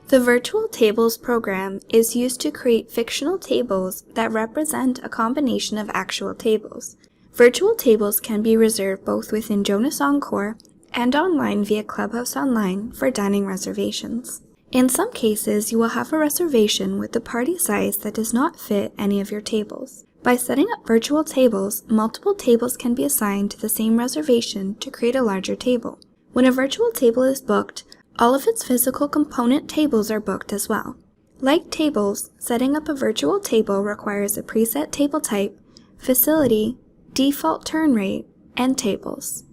The Virtual Tables program is used to create fictional tables that represent a combination of actual tables. Virtual tables can be reserved both within Jonas Encore and online via ClubHouse Online for dining reservations. In some cases, you will have a reservation with the party size that does not fit any of your tables. By setting up virtual tables, multiple tables can be assigned to the same reservation to create a larger table. When a virtual table is booked, all of its physical component tables are booked as well. Like tables, setting up a virtual table requires a preset table type, facility, default turn rate, and tables.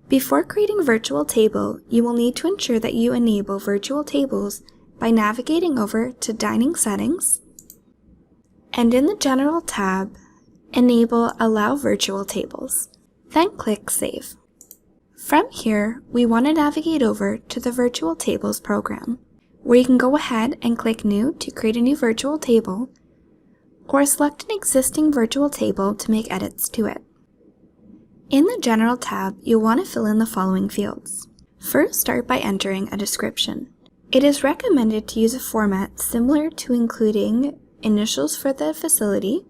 Before creating a virtual table, you will need to ensure that you enable virtual tables by navigating over to Dining Settings, and in the General tab, enable Allow Virtual Tables. Then click Save. From here, we want to navigate over to the Virtual Tables program, where you can go ahead and click New to create a new virtual table, or select an existing virtual table to make edits to it. In the General tab, you'll want to fill in the following fields. First, start by entering a description. It is recommended to use a format similar to including initials for the facility,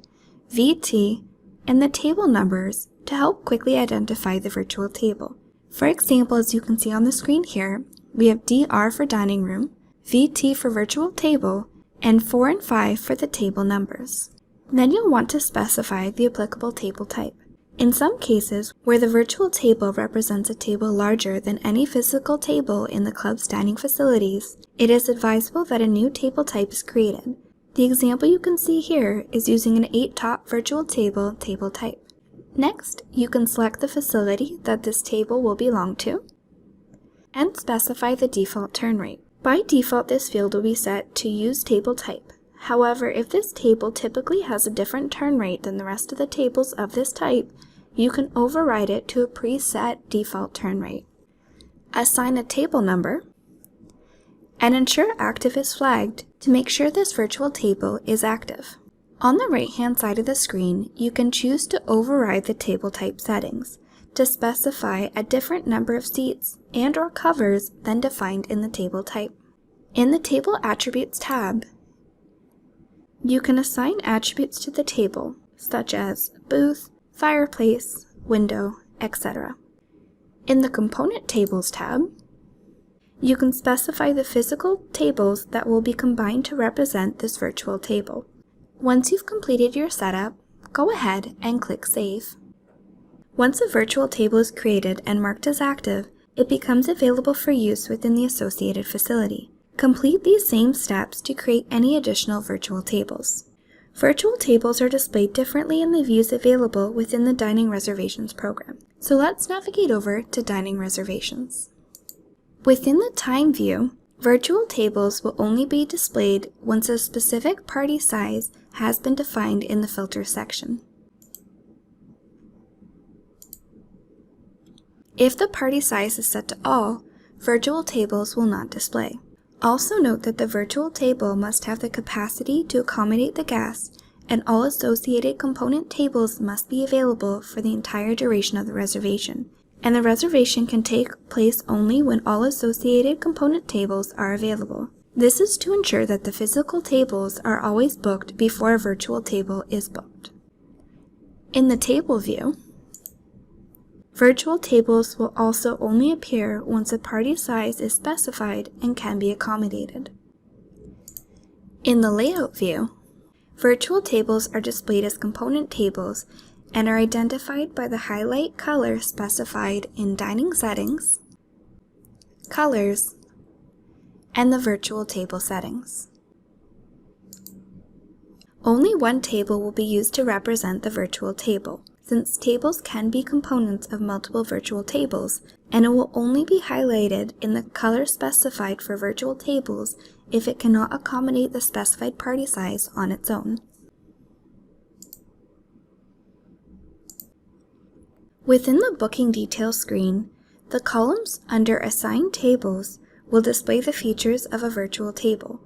VT, and the table numbers to help quickly identify the virtual table. For example, as you can see on the screen here, we have DR for dining room, VT for virtual table, and 4 and 5 for the table numbers. Then you'll want to specify the applicable table type. In some cases, where the virtual table represents a table larger than any physical table in the club's dining facilities, it is advisable that a new table type is created. The example you can see here is using an 8-top virtual table type. Next, you can select the facility that this table will belong to and specify the default turn rate. By default, this field will be set to Use Table Type. However, if this table typically has a different turn rate than the rest of the tables of this type, you can override it to a preset default turn rate. Assign a table number and ensure Active is flagged to make sure this virtual table is active. On the right-hand side of the screen, you can choose to override the table type settings to specify a different number of seats and/or covers than defined in the table type. In the Table Attributes tab, you can assign attributes to the table, such as booth, fireplace, window, etc. In the Component Tables tab, you can specify the physical tables that will be combined to represent this virtual table. Once you've completed your setup, go ahead and click Save. Once a virtual table is created and marked as active, it becomes available for use within the associated facility. Complete these same steps to create any additional virtual tables. Virtual tables are displayed differently in the views available within the Dining Reservations program. So let's navigate over to Dining Reservations. Within the Time view, virtual tables will only be displayed once a specific party size has been defined in the Filter section. If the party size is set to All, virtual tables will not display. Also note that the virtual table must have the capacity to accommodate the guests, and all associated component tables must be available for the entire duration of the reservation. And the reservation can take place only when all associated component tables are available. This is to ensure that the physical tables are always booked before a virtual table is booked. In the Table view, virtual tables will also only appear once a party size is specified and can be accommodated. In the Layout view, virtual tables are displayed as component tables and are identified by the highlight color specified in Dining Settings, Colors, and the Virtual Table Settings. Only one table will be used to represent the virtual table, since tables can be components of multiple virtual tables, and it will only be highlighted in the color specified for virtual tables if it cannot accommodate the specified party size on its own. Within the Booking Details screen, the columns under Assigned Tables will display the features of a virtual table.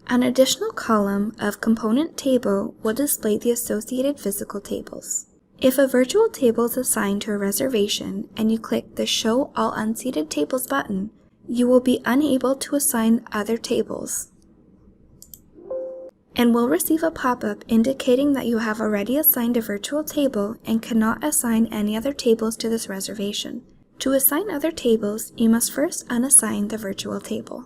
An additional column of Component Table will display the associated physical tables. If a virtual table is assigned to a reservation and you click the Show All Unseated Tables button, you will be unable to assign other tables. and will receive a pop-up indicating that you have already assigned a virtual table and cannot assign any other tables to this reservation. To assign other tables, you must first unassign the virtual table.